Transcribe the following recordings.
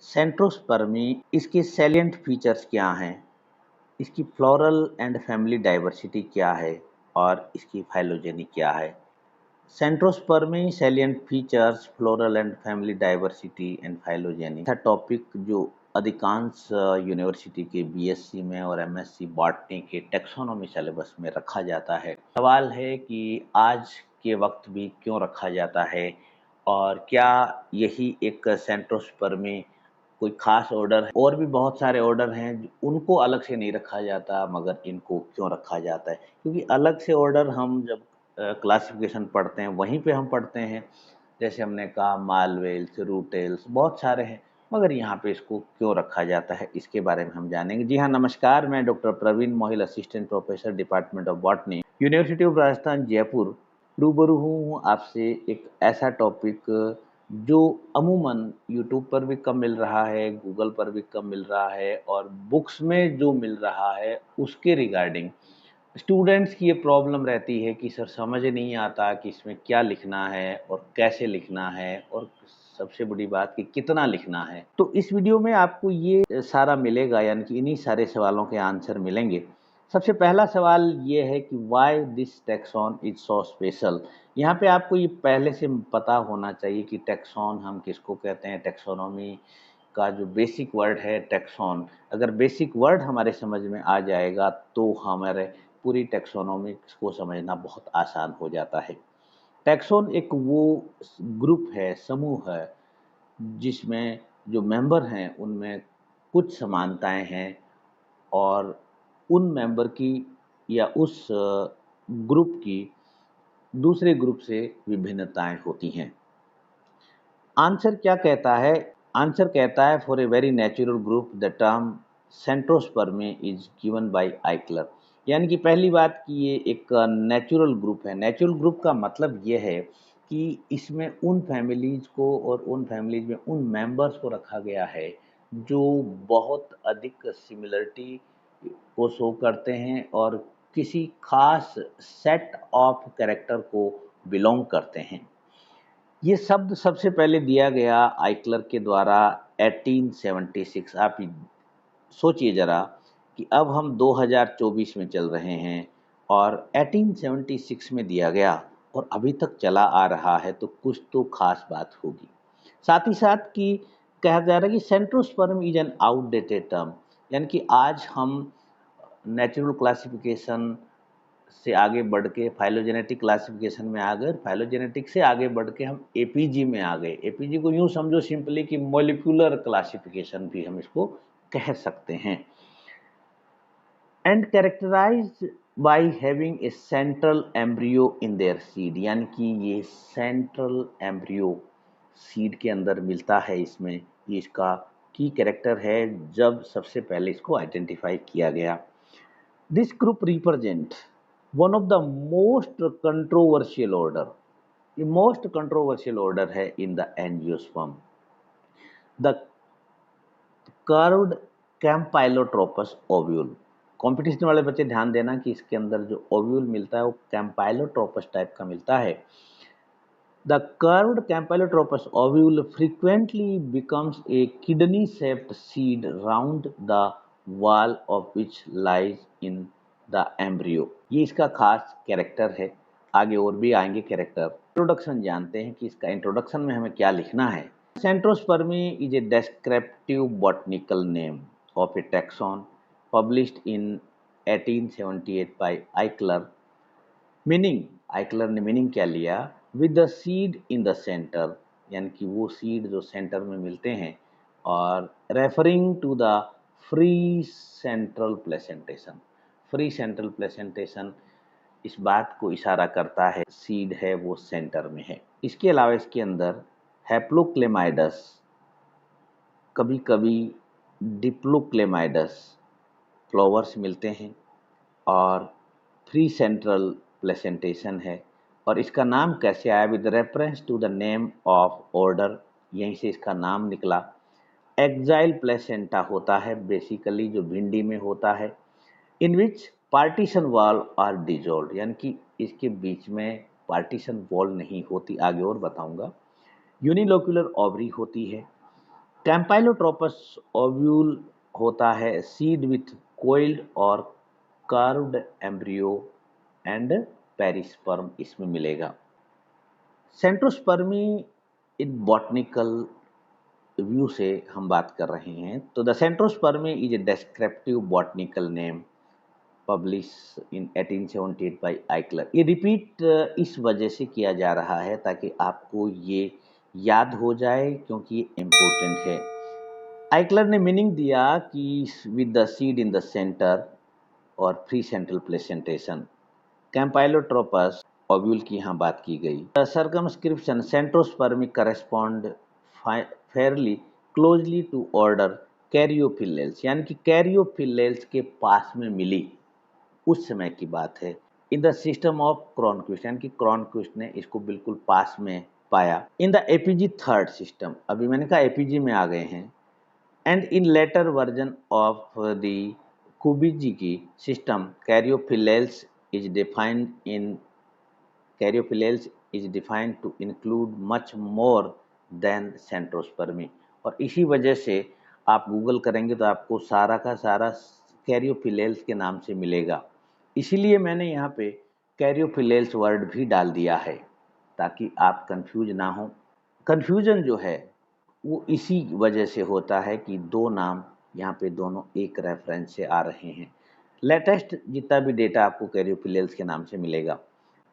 सेंट्रोस्पर्मी, इसके salient features क्या हैं, इसकी फ्लोरल एंड फैमिली डाइवर्सिटी क्या है और इसकी फाइलोजेनी क्या है। Centrospermae, salient features, floral and family diversity and phylogeny था टॉपिक जो अधिकांश यूनिवर्सिटी के बीएससी में और एमएससी बॉटनी के टेक्सोनोमी सिलेबस में रखा जाता है। सवाल है कि आज के वक्त भी क्यों रखा जाता है और क्या यही एक सेंट्रोस्पर्मी कोई खास ऑर्डर है। और भी बहुत सारे ऑर्डर हैं उनको अलग से नहीं रखा जाता, मगर इनको क्यों रखा जाता है, क्योंकि अलग से ऑर्डर हम जब क्लासिफिकेशन पढ़ते हैं वहीं पे हम पढ़ते हैं। जैसे हमने कहा मालवेल्स, रूटेल्स, बहुत सारे हैं, मगर यहाँ पे इसको क्यों रखा जाता है इसके बारे में हम जानेंगे। जी हाँ, नमस्कार, मैं doctor Praveen Mohil, assistant professor, department of botany, university of Rajasthan, Jaipur. रूबरू हूँ आपसे एक ऐसा टॉपिक जो अमूमन यूट्यूब पर भी कम मिल रहा है, गूगल पर भी कम मिल रहा है और बुक्स में जो मिल रहा है उसके रिगार्डिंग स्टूडेंट्स की ये प्रॉब्लम रहती है कि सर समझ नहीं आता कि इसमें क्या लिखना है और कैसे लिखना है और सबसे बड़ी बात कि कितना लिखना है। तो इस वीडियो में आपको ये सारा मिलेगा, यानी कि इन्हीं सारे सवालों के आंसर मिलेंगे। सबसे पहला सवाल ये है कि why this taxon is so special. यहाँ पे आपको ये पहले से पता होना चाहिए कि टैक्सॉन हम किसको कहते हैं। टैक्सोनॉमी का जो बेसिक वर्ड है टैक्सॉन, अगर बेसिक वर्ड हमारे समझ में आ जाएगा तो हमारे पूरी टैक्सोनॉमी को समझना बहुत आसान हो जाता है। टैक्सॉन एक वो ग्रुप है, समूह है, जिसमें जो मेंबर हैं उनमें कुछ समानताएं हैं और उन मेंबर की या उस ग्रुप की दूसरे ग्रुप से विभिन्नताएं होती हैं। आंसर क्या कहता है? आंसर कहता है for a very natural group the term centrospermae is given by Eichler. यानी कि पहली बात कि ये एक नेचुरल ग्रुप है। नेचुरल ग्रुप का मतलब ये है कि इसमें उन फैमिलीज को और उन फैमिलीज में उन मेंबर्स को रखा गया है जो बहुत अधिक सिमिलरिटी को शो करते हैं और किसी खास सेट ऑफ कैरेक्टर को बिलोंग करते हैं। ये शब्द सबसे पहले दिया गया आइकलर के द्वारा 1876। आप सोचिए ज़रा कि अब हम 2024 में चल रहे हैं और 1876 में दिया गया और अभी तक चला आ रहा है, तो कुछ तो खास बात होगी। साथ ही साथ कि कहा जा रहा है कि सेंट्रोस्पर्म इज एन आउटडेटेड टर्म, यानी कि आज हम नेचुरल क्लासिफिकेशन से आगे बढ़ के फाइलोजेनेटिक क्लासिफिकेशन में आ गए और फाइलोजेनेटिक से आगे बढ़ के हम एपीजी में आ गए। एपीजी को यूं समझो सिंपली कि मॉलिक्यूलर क्लासिफिकेशन भी हम इसको कह सकते हैं। And characterised by having a central embryo in their seed, यानी कि ये सेंट्रल एम्ब्रियो सीड के अंदर मिलता है। इसमें ये इसका की कैरेक्टर है जब सबसे पहले इसको आइडेंटिफाई किया गया। This group represent one of the most controversial order. ये मोस्ट कंट्रोवर्शियल ऑर्डर है in the angiosperm, the curved campylotropous ovule. Competition वाले बच्चे ध्यान देना कि इसके अंदर जो ओव्यूल मिलता है वो कैम्पाइलोट्रोपस टाइप का मिलता है। The curved campylotropous ovule frequently becomes a kidney-shaped seed round the wall of which lies in the embryo। ये इसका खास कैरेक्टर है। आगे और भी आएंगे कैरेक्टर। इंट्रोडक्शन जानते हैं कि इसका इंट्रोडक्शन में हमें क्या लिखना है। Centrospermy is a descriptive botanical name of a taxon published in 1878 by Eichler। Meaning, आइकलर ने मीनिंग क्या लिया? With the seed in the centre, यानी कि वो सीड जो सेंटर में मिलते हैं, और referring to the free central placentation. Free central placentation इस बात को इशारा करता है सीड है वो सेंटर में है। इसके अलावा इसके अंदर हैप्लोक्लेमाइडस, कभी कभी डिप्लोक्लेमाइडस फ्लावर्स मिलते हैं और फ्री सेंट्रल प्लेसेंटेशन है। और इसका नाम कैसे आया? With reference to the name of order, यहीं से इसका नाम निकला। एक्साइल प्लेसेंटा होता है बेसिकली जो भिंडी में होता है, इन विच पार्टीशन वॉल आर डिजोल्व, यानी कि इसके बीच में पार्टीशन वॉल नहीं होती, आगे और बताऊंगा। यूनिलोक्यूलर ओवरी होती है। कैम्पाइलोट्रोपस ओव्यूल होता है सीड विथ कोइल्ड और कार्व्ड एम्ब्रियो एंड पेरिस्पर्म इसमें मिलेगा। सेंट्रोस्पर्मी इन बॉटनिकल व्यू से हम बात कर रहे हैं तो the centrospermae is a descriptive botanical name publish in 1878 by Eichler. ये रिपीट इस वजह से किया जा रहा है ताकि आपको ये याद हो जाए क्योंकि ये इम्पोर्टेंट है। आइकलर ने मीनिंग दिया कि with the seed in the centre और free central placentation. Campylotropous ovule की यहाँ बात की गई। The circumscription centrospermae correspond fairly closely to order Caryophyllales, यानी कि कैरियोफिलेल्स के पास में मिली उस समय की बात है। In the system of Cronquist, यानी कि क्रॉनक्विस्ट ने इसको बिल्कुल पास में पाया। In the APG third system, अभी मैंने कहा एपीजी में आ गए हैं। And in later version of the Kubitzki system, Caryophyllales is defined to include much more than centrospermy। और इसी वजह से आप गूगल करेंगे तो आपको सारा का सारा कैरियोफिलेल्स के नाम से मिलेगा। इसीलिए मैंने यहाँ पे कैरियोफिलेल्स वर्ड भी डाल दिया है ताकि आप कंफ्यूज ना हो। कंफ्यूजन जो है वो इसी वजह से होता है कि दो नाम यहाँ पे दोनों एक रेफरेंस से आ रहे हैं। लेटेस्ट जितना भी डेटा आपको कैरियोफिलेल्स के नाम से मिलेगा।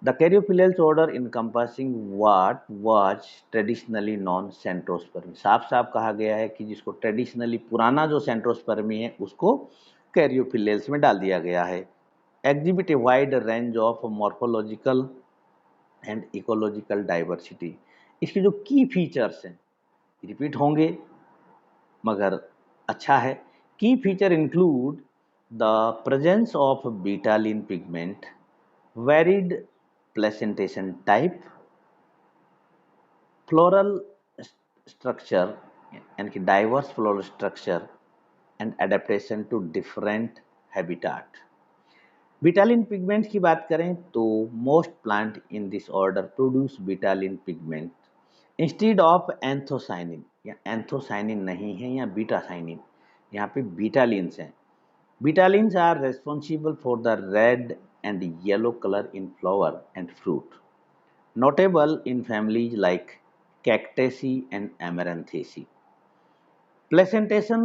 The Caryophyllales order encompassing what was traditionally non centrospermae. साफ साफ कहा गया है कि जिसको ट्रेडिशनली पुराना जो सेंट्रोस्पर्मी है उसको कैरियोफिलेल्स में डाल दिया गया है। Exhibit a wide range of morphological and ecological diversity. इसके जो की फीचर्स हैं रिपीट होंगे मगर अच्छा है। की feature include the presence of betalain pigment, varied placentation type, floral structure यानी कि diverse floral structure and adaptation to different habitat. Betalain pigment की बात करें तो most plant in this order produce betalain pigment instead of anthocyanin, या anthocyanin नहीं है या बीटासाइनिन, यहाँ पे बीटालिन्स हैं। Betalains are responsible for the red and yellow colour in flower and fruit, notable in families like कैक्टेसी and एमेरंथेसी। Placentation,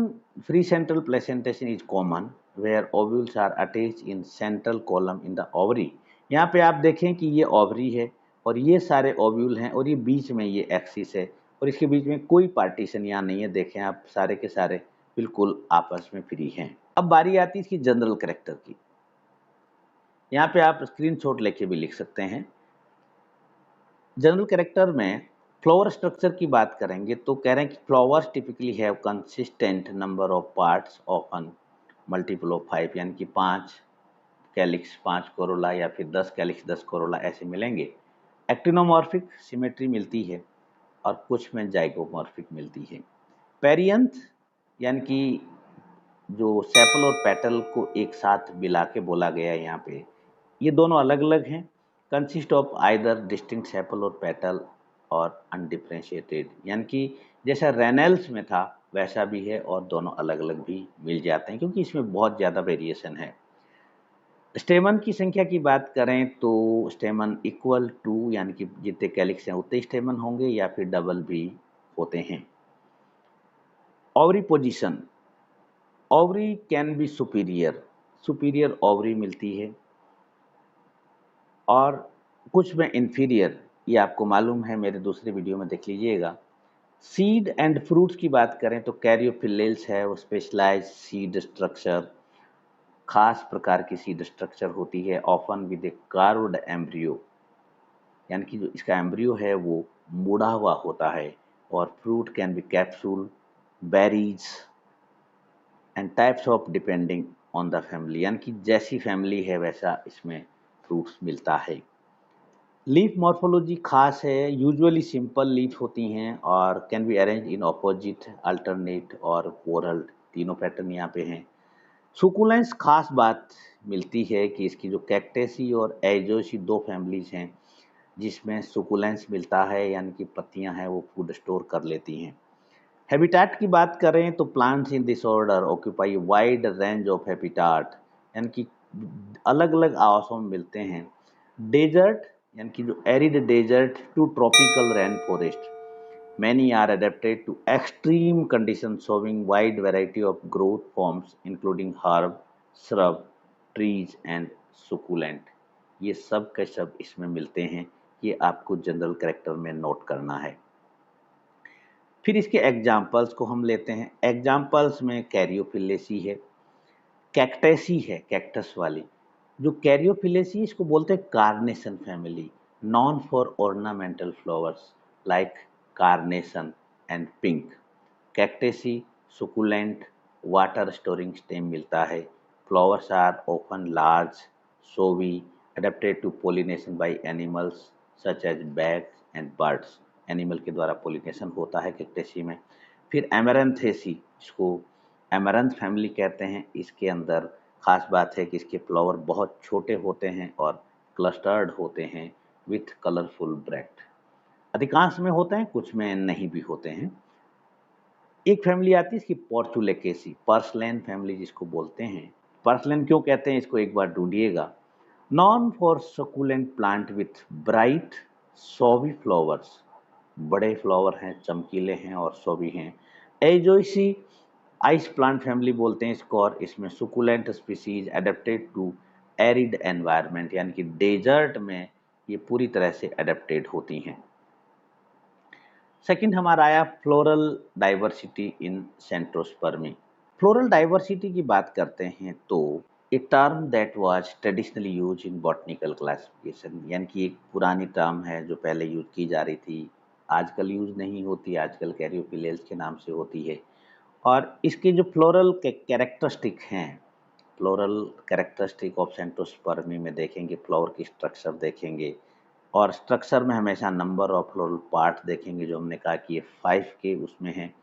free central placentation is common where ovules are attached in central column in the ovary। यहाँ पे आप देखें कि ये ovary है और ये सारे ओव्यूल हैं और ये बीच में ये एक्सिस है और इसके बीच में कोई पार्टीशन यहाँ नहीं है। देखें आप सारे के सारे बिल्कुल आपस में फ्री हैं। अब बारी आती है इसकी जनरल कैरेक्टर की। यहाँ पे आप स्क्रीनशॉट लेके भी लिख सकते हैं। जनरल कैरेक्टर में फ्लावर स्ट्रक्चर की बात करेंगे तो कह रहे हैं कि flowers typically have consistent number of parts often multiple of 5, यानी कि 5 कैलिक्स 5 कोरोला या फिर 10 कैलिक्स 10 कोरोला ऐसे मिलेंगे। एक्टिनोमॉर्फिक सिमेट्री मिलती है और कुछ में जाइगोमॉर्फिक मिलती है। पेरियंथ यानी कि जो सेपल और पेटल को एक साथ मिला के बोला गया है यहाँ पे, ये दोनों अलग अलग हैं। Consist of either distinct sepal और पेटल और अनडिफरेंशिएटेड, यानी कि जैसा रेनेल्स में था वैसा भी है और दोनों अलग अलग भी मिल जाते हैं क्योंकि इसमें बहुत ज़्यादा वेरिएशन है। स्टेमन की संख्या की बात करें तो स्टेमन इक्वल टू, यानी कि जितने कैलिक्स हैं उतने स्टेमन होंगे या फिर डबल भी होते हैं। Ovary position, ovary can be superior ovary मिलती है और कुछ में इन्फीरियर, ये आपको मालूम है, मेरे दूसरे वीडियो में देख लीजिएगा। सीड एंड फ्रूट्स की बात करें तो कैरियोफिलेल्स है वो स्पेशलाइज सीड स्ट्रक्चर, खास प्रकार की सीड स्ट्रक्चर होती है, often with A carved embryo, यानी कि जो इसका एम्ब्रियो है वो मुड़ा हुआ होता है। और fruit can be capsule, berries and types of depending on the family, यानी कि जैसी फैमिली है वैसा इसमें फ्रूट्स मिलता है। लीफ मॉर्फोलॉजी खास है, यूजुअली सिंपल लीफ होती हैं और can be arrange in opposite, alternate और वोरल, तीनों पैटर्न यहाँ पे हैं। सुकुलेंस खास बात मिलती है कि इसकी जो कैक्टेसी और एजोसी दो फैमिलीज हैं जिसमें सुकुलेंस मिलता है, यानी कि पत्तियां हैं वो फूड स्टोर कर लेती हैं। हैबिटाट की बात करें तो plants in this order occupy wide range of habitat, यानी कि अलग अलग आवासों में मिलते हैं। डेजर्ट यानी कि जो arid desert to tropical rain forest, many are adapted to extreme conditions showing wide variety of growth forms including herb, shrub, trees and succulent। ये सब के सब इसमें मिलते हैं, ये आपको जनरल कैरेक्टर में नोट करना है। फिर इसके एग्जाम्पल्स को हम लेते हैं। एग्जाम्पल्स में कैरियोफिलेसी है, कैक्टेसी है, कैक्टस वाली। जो कैरियोफिलेसी इसको बोलते हैं carnation family, known for ornamental flowers like carnation and pink. Cactaceae succulent water storing stem मिलता है। Flowers are often large, showy, adapted to pollination by animals such as bats and birds. Animal के द्वारा pollination होता है Cactaceae में। फिर एमेरंथेसी, जिसको एमरंथ family कहते हैं, इसके अंदर खास बात है कि इसके फ्लावर बहुत छोटे होते हैं और क्लस्टर्ड होते हैं विथ कलरफुल ब्रैक्ट। अधिकांश में होते हैं, कुछ में नहीं भी होते हैं। एक फैमिली आती है इसकी पोर्चुलेकेसी, पर्सलैन फैमिली जिसको बोलते हैं। पर्सलैन क्यों कहते हैं इसको एक बार ढूंढिएगा। Known for succulent plant with bright showy flowers, बड़े फ्लावर हैं, चमकीले हैं और सोवी हैं। एजोइसी आइस प्लांट फैमिली बोलते हैं इसको, और इसमें succulent species adapted to arid environment, यानी कि डेजर्ट में ये पूरी तरह से अडेप्टेड होती हैं। सेकंड हमारा आया floral diversity in Centrospermae. Floral diversity की बात करते हैं तो a term that was traditionally use in botanical classification, यानी कि एक पुरानी टर्म है जो पहले यूज की जा रही थी, आजकल यूज नहीं होती, आजकल कैरियोफिलेल्स के नाम से होती है। और इसके जो फ्लोरल कैरेक्टरिस्टिक हैं, फ्लोरल कैरेक्टरिस्टिक ऑफ सेंट्रोस्पर्मी में देखेंगे, फ्लावर की स्ट्रक्चर देखेंगे, और स्ट्रक्चर में हमेशा नंबर ऑफ फ्लोरल पार्ट देखेंगे, जो हमने कहा कि ये 5 के उसमें है।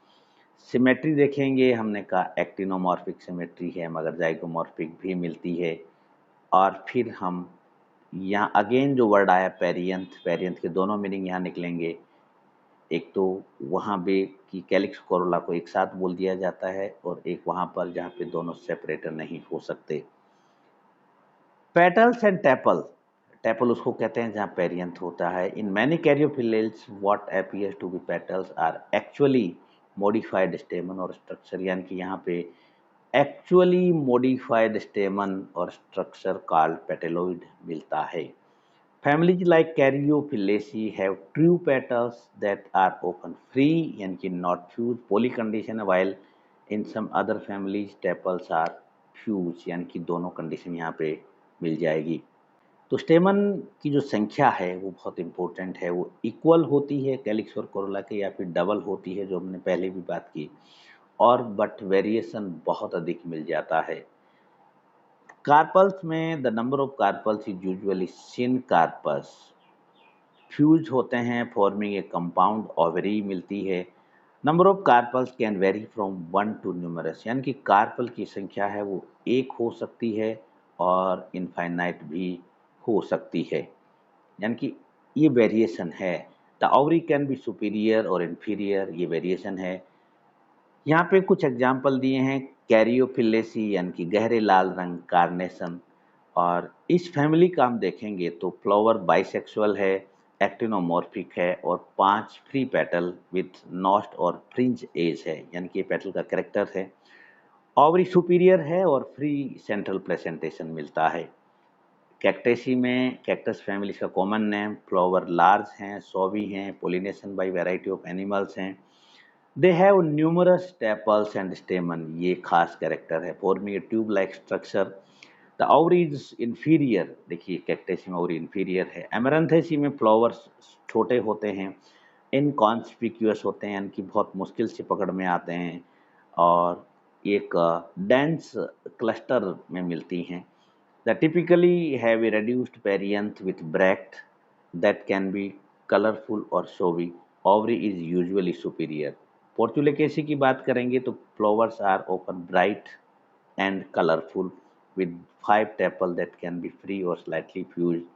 सिमेट्री देखेंगे, हमने कहा एक्टिनोमॉर्फिक सिमेट्री है, मगर जाइगोमॉर्फिक भी मिलती है। और फिर हम यहाँ अगेन जो वर्ड आया पेरियंथ, पेरियंथ के दोनों मीनिंग यहाँ निकलेंगे। एक तो वहाँ पे कि कैलिक्स कोरोला को एक साथ बोल दिया जाता है, और एक वहाँ पर जहाँ पे दोनों सेपरेटर नहीं हो सकते। पेटल्स एंड टेपल, टेपल उसको कहते हैं जहाँ पेरियंथ होता है। In many Caryophyllales what appears to be petals are actually modified stamen और स्ट्रक्चर, यानी कि यहाँ पे एक्चुअली मॉडिफाइड स्टेमन और स्ट्रक्चर कॉल्ड पेटेलोइड मिलता है। Families like Caryophyllaceae have true petals that are often free, यानी कि not fused polycondition, while in some other families tepals are fused, यानी कि दोनों कंडीशन यहाँ पे मिल जाएगी। तो स्टेमन की जो संख्या है वो बहुत इंपॉर्टेंट है, वो इक्वल होती है कैलिक्स और कोरोला के, या फिर डबल होती है जो हमने पहले भी बात की, और बट वेरिएशन बहुत अधिक मिल जाता है। कार्पल्स में the number of carpels is usually syncarpous, fuse होते हैं फॉर्मिंग ए कंपाउंड ओवरी मिलती है। Number of carpels can vary from 1 to numerous, यानी कि कार्पल की संख्या है वो एक हो सकती है और इनफाइनाइट भी हो सकती है, यानी कि ये वेरिएशन है। The ovary can be superior और इन्फीरियर, ये वेरिएशन है। यहाँ पे कुछ एग्जाम्पल दिए हैं। कैरियोफिलेसी यानी कि गहरे लाल रंग, कार्नेशन। और इस फैमिली का हम देखेंगे तो फ्लावर बाइसेक्सुअल है, एक्टिनोमॉर्फिक है, और 5 फ्री पेटल विथ नॉस्ट और फ्रिंज एज है, यानी कि पेटल का कैरेक्टर है। ओवरी सुपीरियर है और फ्री सेंट्रल प्रेजेंटेशन मिलता है। कैक्टेसी में कैक्टस फैमिली का कॉमन नेम, फ्लावर लार्ज हैं, सॉवी हैं, pollination by variety of animals हैं। They have numerous tepals and stamen, ये खास कैरेक्टर है, forming a tube like structure. The ovary is inferior, देखिए कैक्टेसी में ओवरी इन्फीरियर है। एमरंथेसी में फ्लावर्स छोटे होते हैं, इनकॉन्स्पिक्यूअस होते हैं, यानी कि बहुत मुश्किल से पकड़ में आते हैं, और एक डेंस क्लस्टर में मिलती हैं। The typically have a reduced perianth with bract that can be colorful or showy. Ovary is usually superior. Portulacaceae की बात करेंगे तो flowers are often bright and colorful with 5 tepal that can be free or slightly fused.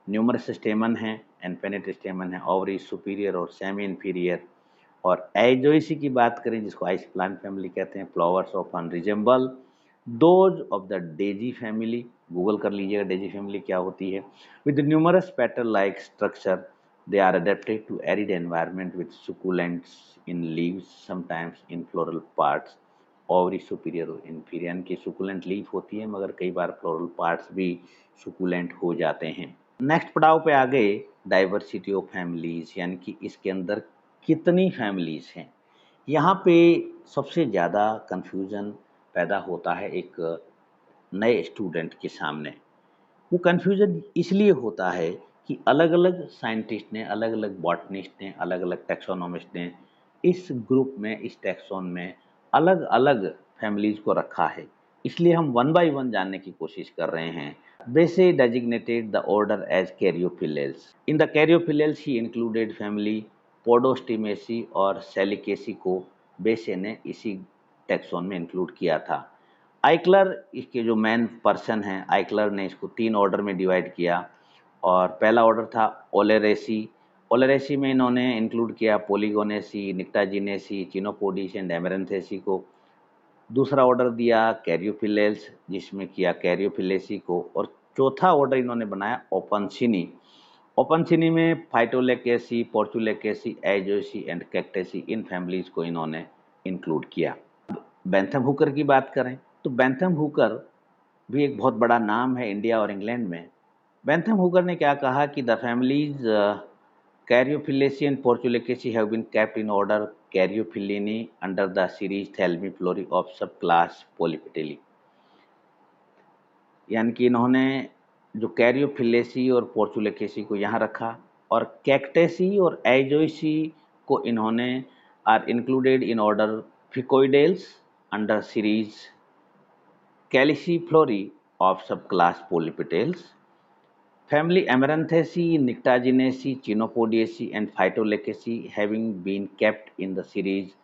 Numerous स्टेमन है, infinite स्टेमन है, ovary superior और semi inferior. और एजोइसी की बात करें जिसको आइस प्लांट फैमिली कहते हैं, flowers often resemble those of the Daisy family. Google कर लीजिएगा डेजी फैमिली क्या होती है। With numerous petal like structure, they are adapted to arid environment with succulents in leaves, sometimes in floral parts, ovary superior और inferior। यानी कि succulent leaf होती है मगर कई बार floral parts भी succulent हो जाते हैं। नेक्स्ट पड़ाव पे आ गए डाइवर्सिटी ऑफ फैमिलीज, यानी कि इसके अंदर कितनी फैमिलीज हैं। यहाँ पे सबसे ज़्यादा कंफ्यूजन पैदा होता है एक नए स्टूडेंट के सामने। वो कन्फ्यूज़न इसलिए होता है कि अलग-अलग साइंटिस्ट ने, अलग-अलग बॉटनिस्ट ने, अलग-अलग टैक्सोनॉमिस्ट ने इस ग्रुप में, इस टैक्सोन में अलग-अलग फैमिलीज़ को रखा है। इसलिए हम वन बाय वन जानने की कोशिश कर रहे हैं। बेसे designated the order as Caryophyllales. In the Caryophyllales he included family Podostemaceae और Salicaceae को बेसे ने इसी टैक्सोन में इंक्लूड किया था। आइक्लर इसके जो मेन पर्सन हैं, आइक्लर ने इसको 3 ऑर्डर में डिवाइड किया और पहला ऑर्डर था ओलेरेसी। ओलेरेसी में इन्होंने इंक्लूड किया पोलीगोनेसी, निक्टाजिनेसी, चिनोपोडीस एंड एमेरंथेसी को। दूसरा ऑर्डर दिया कैरियोफिलेल्स जिसमें किया कैरियोफिलेसी को, और चौथा ऑर्डर इन्होंने बनाया ओपनसिनी। ओपनसिनी में फाइटोलेकेसी, पोर्चुलेकेसी, एजोसी एंड कैक्टेसी इन फैमिलीज को इन्होंने इंक्लूड किया। बेंथम हुकर की बात करें तो बेंथम हुकर भी एक बहुत बड़ा नाम है इंडिया और इंग्लैंड में। बेंथम हुकर ने क्या कहा कि the families Caryophyllaceae and Portulacaceae have been kept in order Caryophyllineae under the series Thalamiflorae of subclass Polypetalae. यानी कि इन्होंने जो कैरियोफिलेसी और पोर्चुलेकेसी को यहाँ रखा और कैक्टेसी और एजोइसी को इन्होंने are included in order Ficoidales under series Calyciflorae of subclass Polypetales. Family Amaranthacea, Nyctaginaceae, Chenopodiaceae and Phytolaccaceae having been kept in the series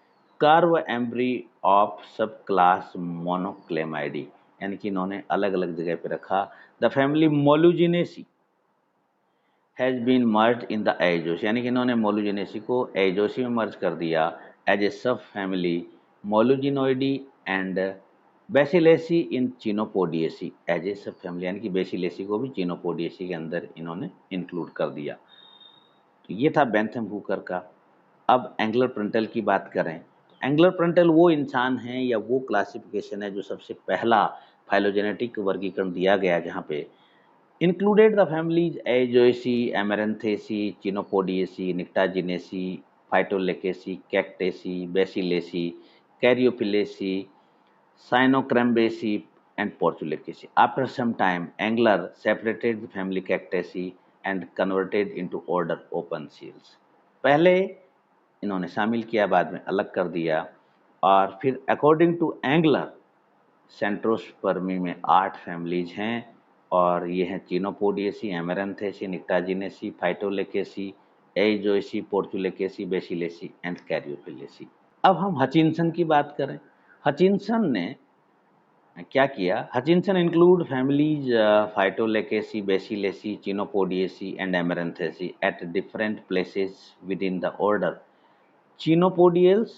Carvambri of subclass Monoclamidae, यानी कि इन्होंने अलग अलग जगह पे रखा। The family Moluginaceae has been merged in the Aegosi, यानी कि इन्होंने Moluginaceae को Aegosi में मर्ज कर दिया as a subfamily Moluginoideae and Basellaceae in Chenopodiaceae as a subfamily, यानी कि बेसिलेसी को भी चिनोपोडिएसी के अंदर इन्होंने इंक्लूड कर दिया। तो ये था बेंथम हुकर का। अब एंगलर प्रंटल की बात करें तो एंगलर प्रंटल वो इंसान है या वो क्लासिफिकेशन है जो सबसे पहला फाइलोजेनेटिक वर्गीकरण दिया गया, जहाँ पे included the families Aizoaceae, Amaranthaceae, Chenopodiaceae, Nyctaginaceae, Phytolaccaceae, Cactaceae, Basellaceae, Caryophyllaceae, Cyanocrambaceae and Portulaceae. After some time, Engler separated the family Cactaceae and converted into order Openseals. पहले इन्होंने शामिल किया, बाद में अलग कर दिया, और फिर अकॉर्डिंग टू एंगलर सेंट्रोस्पर्मी में 8 फैमिलीज हैं और ये हैं चिनोपोडिएसी, एमेरंथेसी, निक्टाजिनेसी, फाइटोलेकेसी, एजोएसी, पोर्चुलेकेसी, बेसिलेसी एंड कैरियोफिलेसी। अब हम हचिनसन की बात करें। हचिनसन ने क्या किया? Hutchinson include families Phytolaccaceae, Basellaceae, Chenopodiaceae and Amaranthaceae at different places within the order Chenopodiales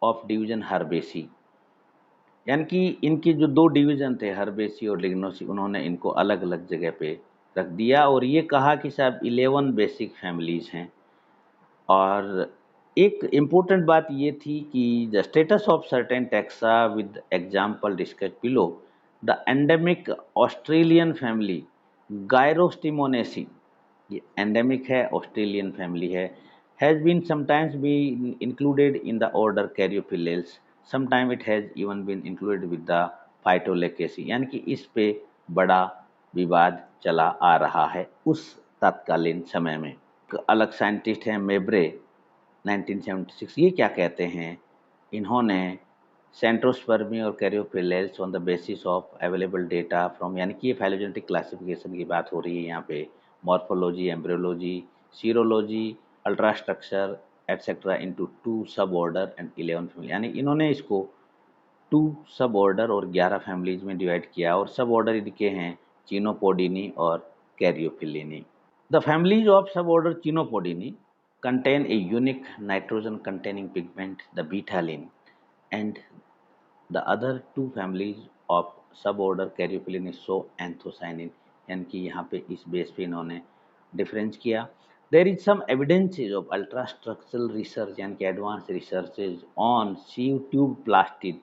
of division Herbaceae. यानी कि इनके जो 2 डिवीजन थे हर्बेसी और लिग्नोसी, उन्होंने इनको अलग अलग जगह पे रख दिया और ये कहा कि साहब 11 बेसिक फैमिलीज हैं। और एक इम्पोर्टेंट बात ये थी कि the status of certain taxa with example discuss below. The endemic Australian family Gyrostemonaceae, ये एंडेमिक है, ऑस्ट्रेलियन फैमिली है, has been sometimes been included in the order Caryophyllales, sometime it has even been included with the Phytolaccaceae. यानी कि इस पे बड़ा विवाद चला आ रहा है उस तत्कालीन समय में। अलग साइंटिस्ट हैं मेब्रे 1976, ये क्या कहते हैं? इन्होंने सेंट्रोस्पर्मी और Caryophyllales on the basis of available data from, यानी कि ये फाइलोजेनेटिक क्लासिफिकेशन की बात हो रही है यहाँ पे, morphology, embryology, serology, ultrastructure etcetera into 2 सब ऑर्डर एंड 11 फैमिली। यानी इन्होंने इसको 2 सब ऑर्डर और 11 फैमिलीज में डिवाइड किया और सब ऑर्डर इनके हैं चिनोपोडिनी और Caryophyllinae. The families of suborder Chenopodini contain a unique nitrogen-containing pigment, the betalain, and the other two families of suborder Caryophyllinae show anthocyanin, यानी कि यहाँ पे इस बेस पे इन्होंने डिफरेंस किया. There is some evidences of ultrastructural research यानी कि advanced researches on sieve tube plastid,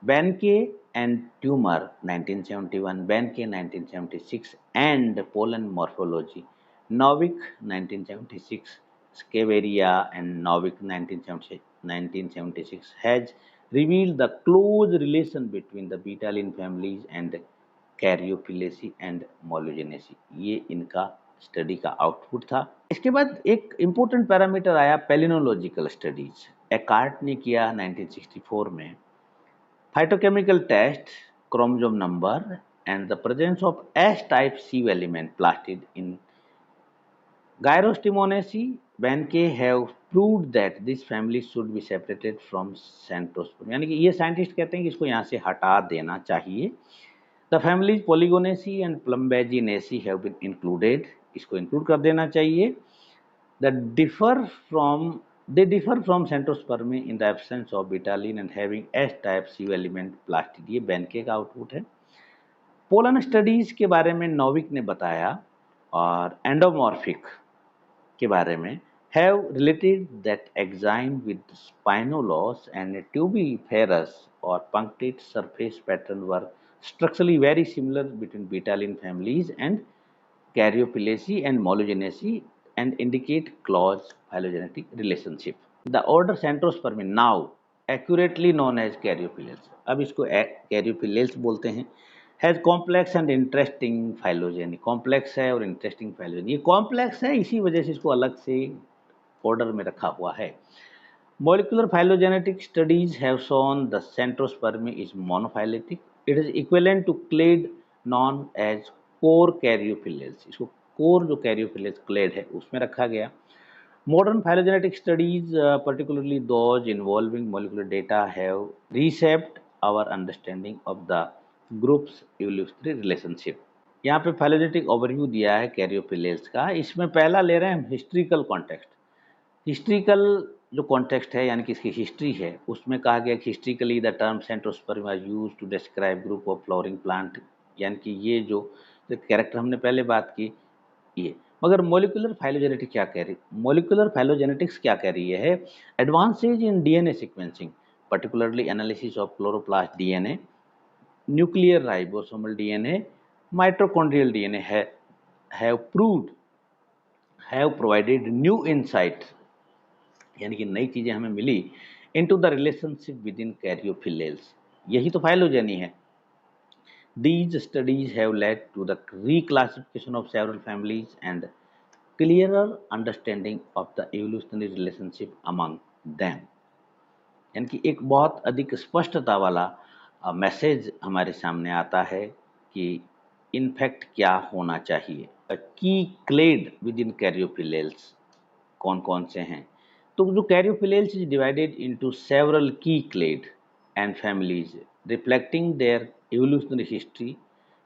Benke and tumor 1971, Benke 1976, and pollen morphology, Novick 1976, Scaveria and Novick 1976 has revealed the close relation between the betalin families and Caryophyllaceae and Mollugenaceae. ये इनका study का output था. इसके बाद एक important parameter आया पेलिनोलॉजिकल studies. Eckhart ने किया 1964 में phytochemical test, chromosome number, and the presence of S-type sieve element plastid in Gyrostimonaceae. Benke have proved that this family should be separated from Centrosperm. यानी कि ये साइंटिस्ट कहते हैं कि इसको यहाँ से हटा देना चाहिए. The families Polygonaceae and Plumbaginaceae have been included. इसको इंक्लूड कर देना चाहिए. They differ from Centrosperm in the absence of betalin and having S-type sieve element plastid. ये बेनके का आउटपुट है. पोलन स्टडीज के बारे में नोविक ने बताया और एंडोमॉर्फिक के बारे में have related that enzyme with spinulos and tubiferous or punctate surface pattern were structurally very similar between betalin families and Caryophyllaceae and Mollugenaceae and indicate close phylogenetic relationship. The order Centrosperm now accurately known as Caryophyllaceae, अब इसको Caryophyllaceae बोलते हैं, has complex and interesting phylogeny. Complex है और interesting phylogeny. ये complex है, इसी वजह से इसको अलग से order में रखा हुआ है. Molecular phylogenetic studies have shown the Centrosperm is monophyletic. It is equivalent to clade known as core Caryophyllaceae. इसको core जो Caryophyllaceae clade है उसमें रखा गया. Modern phylogenetic studies, particularly those involving molecular data, have reshaped our understanding of the group's evolutionary relationship. यहाँ पे phylogenetic overview दिया है Caryophyllaceae का. इसमें पहला ले रहे हैं हम historical context. Historical जो कॉन्टेक्स्ट है यानी कि इसकी हिस्ट्री है उसमें कहा गया कि historically the term Centrosperm was used to describe group of flowering plant, यानी कि ये जो कैरेक्टर हमने पहले बात की ये. मगर मोलिकुलर फाइलोजेनेटिक्स क्या कह रही क्या कह रही है? Advances in DNA sequencing, particularly analysis of chloroplast DNA, nuclear ribosomal DNA, mitochondrial DNA have provided new insight, यानी कि नई चीजें हमें मिली into the relationship within Caryophyllales. यही तो फाइलोजेनी है. These studies have led to the reclassification of several families and clearer understanding of the evolutionary relationship among them. यानी कि एक बहुत अधिक स्पष्टता वाला मैसेज हमारे सामने आता है कि इनफैक्ट क्या होना चाहिए. की क्लेड विद इन कैरियोफिलेल्स कौन कौन से हैं? तो जो Caryophyllales is divided into several key clade and families reflecting their evolutionary history.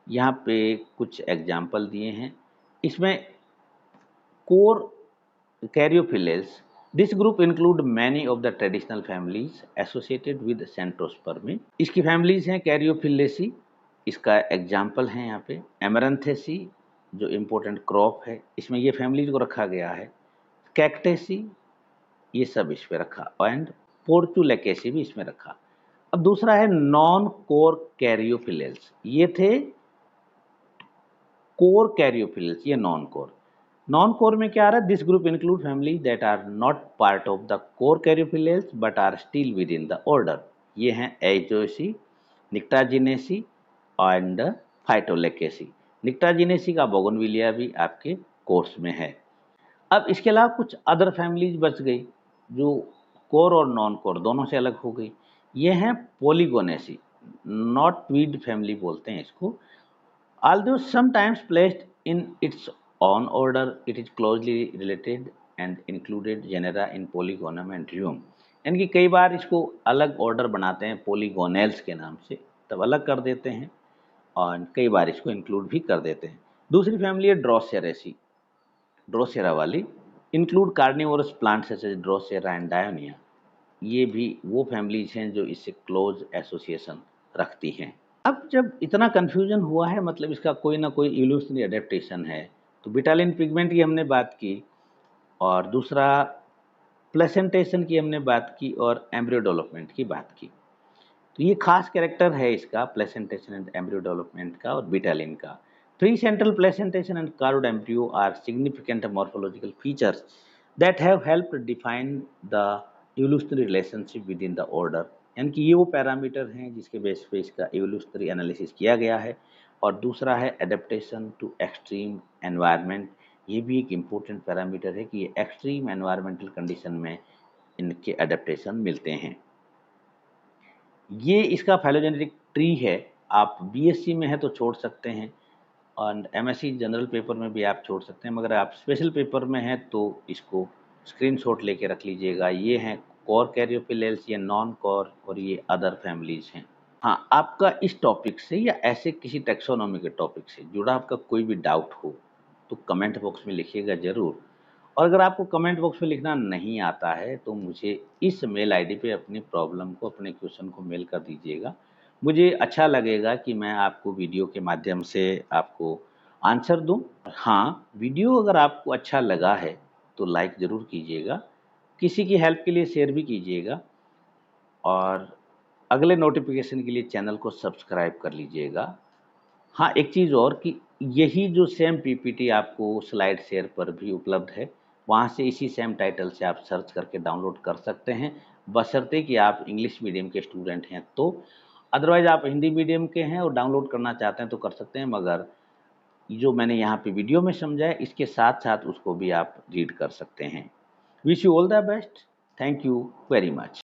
यहाँ पे कुछ एग्जाम्पल दिए हैं. इसमें core Caryophyllales, this group include many of the traditional families associated with Centrospermae. इसकी फैमिलीज हैं कैरियोफिलेसी, इसका एग्जाम्पल है यहाँ पे एमरंथेसी जो इम्पोर्टेंट क्रॉप है, इसमें ये फैमिलीज को रखा गया है. कैक्टेसी ये सब इस पे रखा एंड पोर्चुलेकेसी भी इसमें रखा. अब दूसरा है नॉन कोर कैरियोफिलेल्स. ये थे कोर कैरियोफिलेल्स, ये नॉन कोर. नॉन कोर में क्या आ रहा है? This group include family that are not part of the core Caryophyllales but are still within the order. ये हैं एजोसी, निक्टाजिनेसी एंड फाइटोलेकेसी. निक्टाजिनेसी का बोगनविलिया भी आपके कोर्स में है. अब इसके अलावा कुछ अदर फैमिलीज बच गई जो कोर और नॉन कोर दोनों से अलग हो गई. ये हैं पोलीगोनेसी, नॉट ट्वीड फैमिली बोलते हैं इसको. Although sometimes placed in its own order, it is closely related and included genera in Polygonum and Rheum. यानी कि कई बार इसको अलग ऑर्डर बनाते हैं पोलीगोनेल्स के नाम से, तब अलग कर देते हैं और कई बार इसको इंक्लूड भी कर देते हैं. दूसरी फैमिली है ड्रोसेरेसी, ड्रोसेरा वाली, include carnivorous plants such as Drosera and Dionaea. ये भी वो फैमिलीज हैं जो इससे क्लोज एसोसिएशन रखती हैं। अब जब इतना कन्फ्यूजन हुआ है मतलब इसका कोई ना कोई इवोल्यूशनरी एडेप्टेशन है। तो बिटालिन पिगमेंट की हमने बात की, और दूसरा प्लेसेंटेशन की हमने बात की, और एम्ब्रियो डेवलपमेंट की बात की। तो ये खास कैरेक्टर है इसका, प्लेसेंटेशन एंड एम्ब्रियो डेवलपमेंट का और बिटालिन का। Three central placentation and carved embryo are significant morphological features that have helped define the evolutionary relationship within the order। यानी कि ये वो पैरामीटर हैं जिसके बेस पे इसका evolutionary एनालिसिस किया गया है। और दूसरा है एडेप्टेशन टू एक्सट्रीम एनवायरनमेंट। ये भी एक इम्पोर्टेंट पैरामीटर है कि ये एक्सट्रीम एनवायरमेंटल कंडीशन में इनके एडेप्टेशन मिलते हैं। ये इसका फाइलोजेनेटिक ट्री है। आप बीएससी में है तो छोड़ सकते हैं, और एमएससी जनरल पेपर में भी आप छोड़ सकते हैं, मगर आप स्पेशल पेपर में हैं तो इसको स्क्रीनशॉट लेके रख लीजिएगा। ये हैं कोर कैरियोपिलेल्स, ये नॉन कोर, और ये अदर फैमिलीज हैं। हाँ, आपका इस टॉपिक से या ऐसे किसी टैक्सोनॉमी के टॉपिक से जुड़ा आपका कोई भी डाउट हो तो कमेंट बॉक्स में लिखिएगा ज़रूर। और अगर आपको कमेंट बॉक्स में लिखना नहीं आता है तो मुझे इस मेल आईडी पे अपनी प्रॉब्लम को, अपने क्वेश्चन को मेल कर दीजिएगा। मुझे अच्छा लगेगा कि मैं आपको वीडियो के माध्यम से आपको आंसर दूं। हाँ, वीडियो अगर आपको अच्छा लगा है तो लाइक ज़रूर कीजिएगा, किसी की हेल्प के लिए शेयर भी कीजिएगा, और अगले नोटिफिकेशन के लिए चैनल को सब्सक्राइब कर लीजिएगा। हाँ, एक चीज़ और कि यही जो सेम पीपीटी आपको स्लाइड शेयर पर भी उपलब्ध है, वहाँ से इसी सेम टाइटल से आप सर्च करके डाउनलोड कर सकते हैं, बशर्ते कि आप इंग्लिश मीडियम के स्टूडेंट हैं तो। अदरवाइज़ आप हिंदी मीडियम के हैं और डाउनलोड करना चाहते हैं तो कर सकते हैं, मगर जो मैंने यहाँ पे वीडियो में समझा है इसके साथ-साथ उसको भी आप रीड कर सकते हैं। Wish you all the best. Thank you very much.